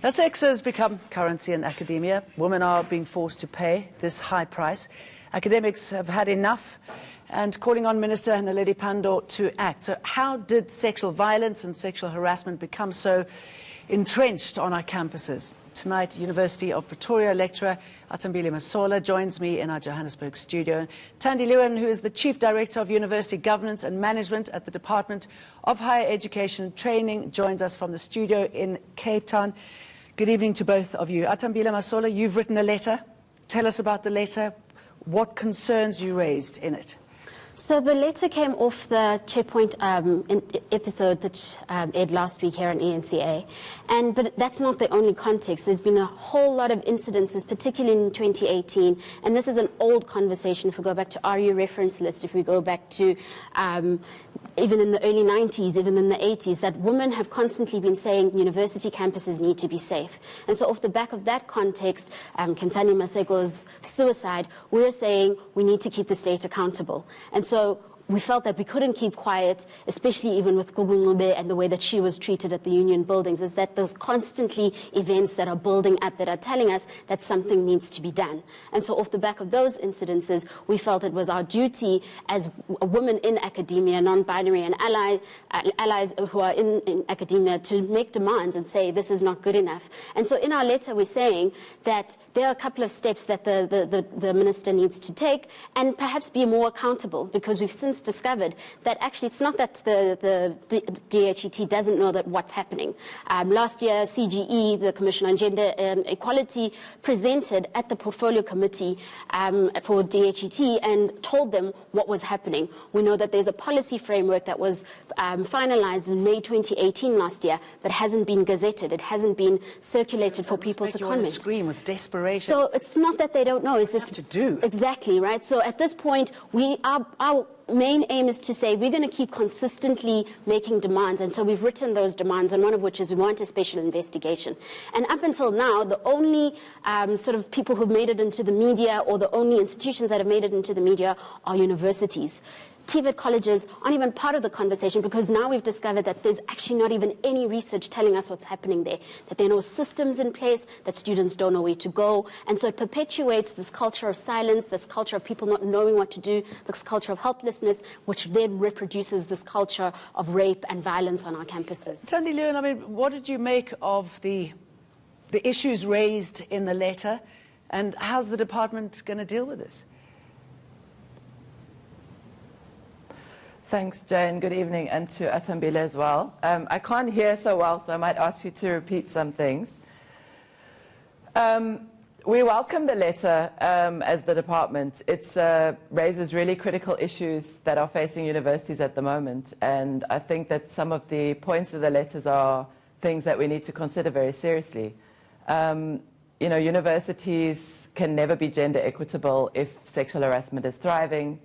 As sex has become currency in academia, women are being forced to pay this high price. Academics have had enough and calling on Minister Naledi Pandor to act. So how did sexual violence and sexual harassment become so entrenched on our campuses? Tonight, University of Pretoria lecturer Atambile Masola joins me in our Johannesburg studio. Thandi Leeuwen, who is the Chief Director of University Governance and Management at the Department of Higher Education and Training, joins us from the studio in Cape Town. Good evening to both of you. Atambile Masola, you've written a letter. Tell us about the letter. What concerns you raised in it? So the letter came off the Checkpoint episode that aired last week here on ENCA. But that's not the only context. There's been a whole lot of incidences, particularly in 2018. And this is an old conversation. If we go back to RU reference list, if we go back to even in the early 90s, even in the 80s, that women have constantly been saying university campuses need to be safe. And so off the back of that context, Kentani Maseko's suicide, we're saying we need to keep the state accountable. And so we felt that we couldn't keep quiet, especially even with Gugu Ncube and the way that she was treated at the union buildings, is that there's constantly events that are building up that are telling us that something needs to be done. And so off the back of those incidences, we felt it was our duty as women in academia, non-binary and allies who are in academia to make demands and say this is not good enough. And so in our letter, we're saying that there are a couple of steps that the minister needs to take and perhaps be more accountable, because we've since discovered that actually it's not that the DHET doesn't know that what's happening. Last year, CGE, the Commission on Gender Equality, presented at the Portfolio Committee for DHET and told them what was happening. We know that there's a policy framework that was finalized in May 2018 last year, but hasn't been gazetted. It hasn't been circulated for people to comment. Scream with desperation. So it's not that they don't know. It's just to do. Exactly, right? So at this point, our main aim is to say we're going to keep consistently making demands, and so we've written those demands, and one of which is we want a special investigation. And up until now, the only sort of people who've made it into the media, or the only institutions that have made it into the media, are universities. TVET colleges aren't even part of the conversation, because now we've discovered that there's actually not even any research telling us what's happening there, that there are no systems in place, that students don't know where to go. And so it perpetuates this culture of silence, this culture of people not knowing what to do, this culture of helplessness, which then reproduces this culture of rape and violence on our campuses. Thandi Leeuwen, I mean, what did you make of the issues raised in the letter, and how's the department going to deal with this? Thanks, Jane. Good evening, and to Atambile as well. I can't hear so well, so I might ask you to repeat some things. We welcome the letter as the department. It raises really critical issues that are facing universities at the moment, and I think that some of the points of the letters are things that we need to consider very seriously. You know, universities can never be gender equitable if sexual harassment is thriving.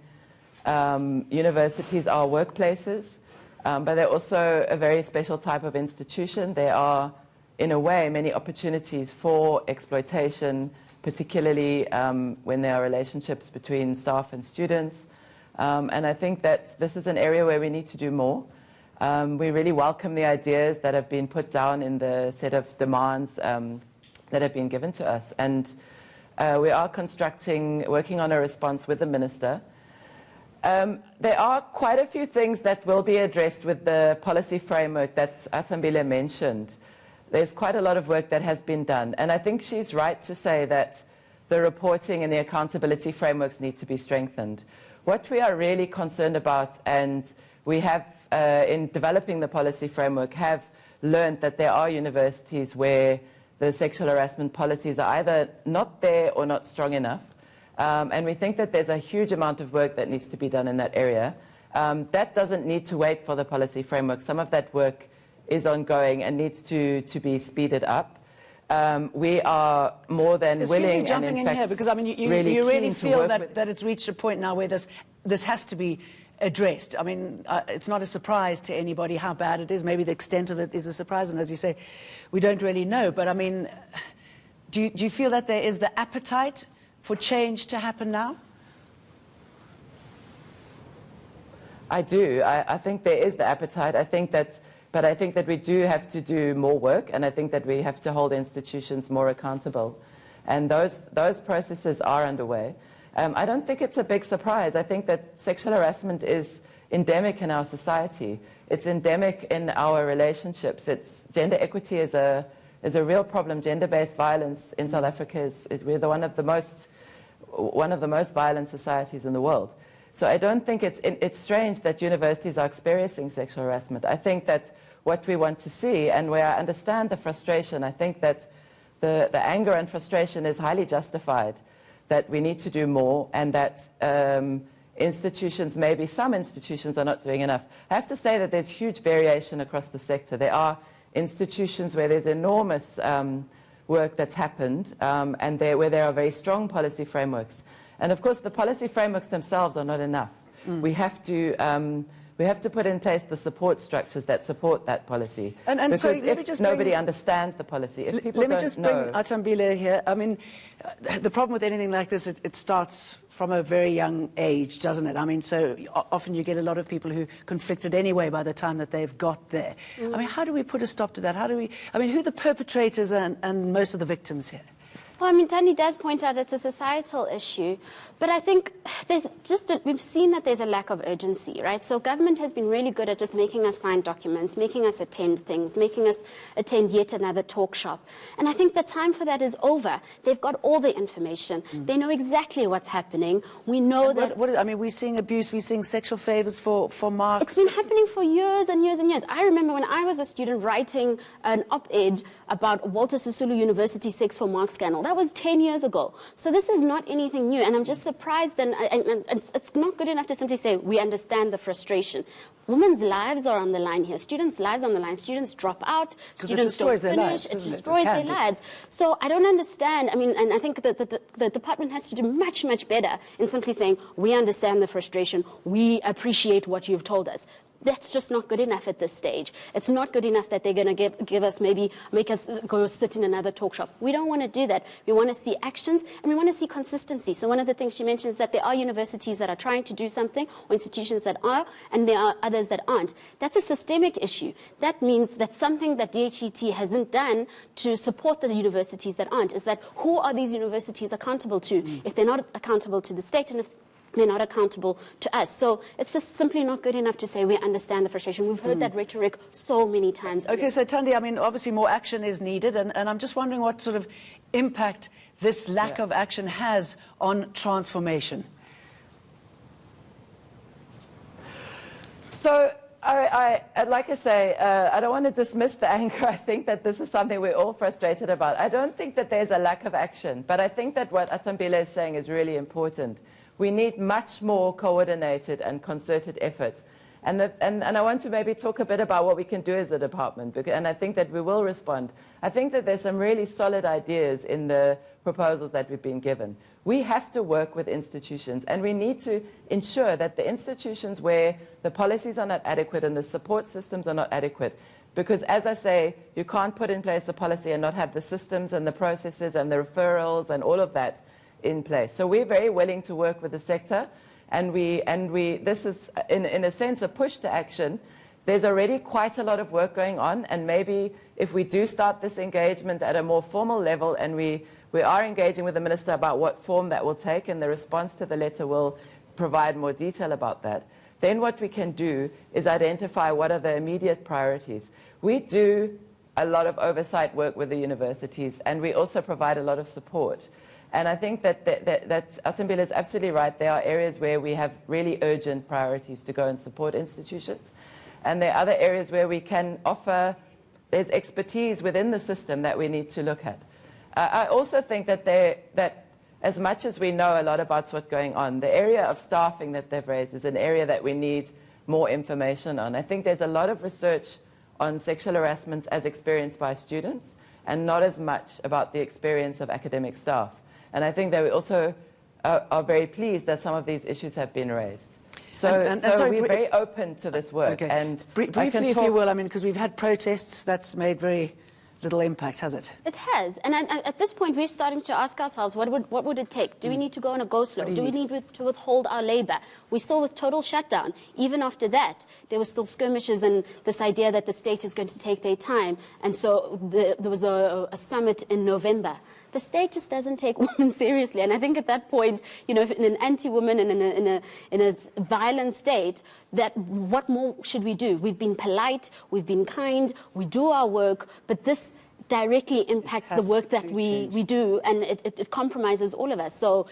Universities are workplaces, but they're also a very special type of institution. There are, in a way, many opportunities for exploitation, particularly when there are relationships between staff and students. And I think that this is an area where we need to do more. We really welcome the ideas that have been put down in the set of demands that have been given to us. And we are working on a response with the minister. There are quite a few things that will be addressed with the policy framework that Atambile mentioned. There's quite a lot of work that has been done, and I think she's right to say that the reporting and the accountability frameworks need to be strengthened. What we are really concerned about, and we have, in developing the policy framework, have learned that there are universities where the sexual harassment policies are either not there or not strong enough. And we think that there's a huge amount of work that needs to be done in that area. That doesn't need to wait for the policy framework. Some of that work is ongoing and needs to be speeded up. We are more than willing and in fact here, because I mean, you really feel that it's reached a point now where this has to be addressed. I mean, it's not a surprise to anybody how bad it is. Maybe the extent of it is a surprise, and as you say, we don't really know. But I mean, do you feel that there is the appetite for change to happen now? I do. I think there is the appetite. I think that But I think that we do have to do more work, and I think that we have to hold institutions more accountable. And those processes are underway. I don't think it's a big surprise. I think that sexual harassment is endemic in our society. It's endemic in our relationships. Gender equity is a real problem. Gender-based violence in South Africa we're one of the most violent societies in the world. So I don't think it's strange that universities are experiencing sexual harassment. I think that what we want to see, and where I understand the frustration, I think that the anger and frustration is highly justified, that we need to do more, and that institutions, maybe some institutions, are not doing enough. I have to say that there's huge variation across the sector. There are institutions where there's enormous work that's happened, and where there are very strong policy frameworks. And of course, the policy frameworks themselves are not enough. We have to put in place the support structures that support that policy. And because if nobody understands the policy, if people let me don't just know... bring Atambile here. I mean, the problem with anything like this, it starts from a very young age, doesn't it? I mean, so often you get a lot of people who conflicted anyway by the time that they've got there. I mean, how do we put a stop to that? Who are the perpetrators and most of the victims here? Well, I mean, Tandi does point out it's a societal issue, but I think we've seen that there's a lack of urgency, right? So government has been really good at just making us sign documents, making us attend things, making us attend yet another talk shop. And I think the time for that is over. They've got all the information. They know exactly what's happening. We know that... we're seeing abuse, we're seeing sexual favours for marks. It's been happening for years and years and years. I remember when I was a student writing an op-ed about Walter Sisulu University sex for marks scandal. That was 10 years ago. So this is not anything new, and I'm just surprised, and it's not good enough to simply say we understand the frustration. Women's lives are on the line here. Students' lives on the line. Students drop out. Students don't finish. It destroys their lives. So I don't understand. I mean, and I think that the department has to do much, much better in simply saying we understand the frustration. We appreciate what you've told us. That's just not good enough at this stage. It's not good enough that they're going to give us, make us go sit in another talk shop. We don't want to do that. We want to see actions, and we want to see consistency. So one of the things she mentions is that there are universities that are trying to do something, or institutions that are, and there are others that aren't. That's a systemic issue. That means that something that DHET hasn't done to support the universities that aren't is that who are these universities accountable to if they're not accountable to the state, and if they're not accountable to us. So it's just simply not good enough to say we understand the frustration. We've heard that rhetoric so many times. Okay, so Tandi, I mean, obviously more action is needed, and I'm just wondering what sort of impact this lack of action has on transformation. So, like I say, I don't want to dismiss the anger. I think that this is something we're all frustrated about. I don't think that there's a lack of action, but I think that what Atambile is saying is really important. We need much more coordinated and concerted effort. And I want to maybe talk a bit about what we can do as a department, and I think that we will respond. I think that there's some really solid ideas in the proposals that we've been given. We have to work with institutions, and we need to ensure that the institutions where the policies are not adequate and the support systems are not adequate, because as I say, you can't put in place a policy and not have the systems and the processes and the referrals and all of that in place. So we're very willing to work with the sector, and this is in a sense a push to action. There's already quite a lot of work going on, and maybe if we do start this engagement at a more formal level, and we are engaging with the minister about what form that will take, and the response to the letter will provide more detail about that, then what we can do is identify what are the immediate priorities. We do a lot of oversight work with the universities, and we also provide a lot of support. And I think that Atambile is absolutely right. There are areas where we have really urgent priorities to go and support institutions. And there are other areas where we can offer, there's expertise within the system that we need to look at. I also think that as much as we know a lot about what's going on, the area of staffing that they've raised is an area that we need more information on. I think there's a lot of research on sexual harassment as experienced by students, and not as much about the experience of academic staff. And I think that we also are very pleased that some of these issues have been raised. So we're very open to this work. Okay. And briefly, if you will, I mean, because we've had protests, that's made very little impact, has it? It has. And at this point, we're starting to ask ourselves, what would it take? Do we need to go on a go slow? Do we need to withhold our labor? We saw with total shutdown, even after that, there were still skirmishes and this idea that the state is going to take their time. And so there was a summit in November. The state just doesn't take women seriously. And I think at that point, you know, in an anti-woman and in a violent state, that what more should we do? We've been polite, we've been kind, we do our work, but this directly impacts the work that we do, and it compromises all of us. So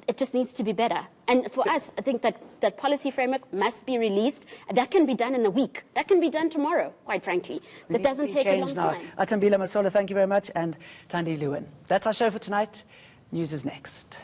it just needs to be better. And for us, I think that policy framework must be released. That can be done in a week. That can be done tomorrow, quite frankly. That doesn't take a long time. Atambila Masola, thank you very much, and Thandi Lewin. That's our show for tonight. News is next.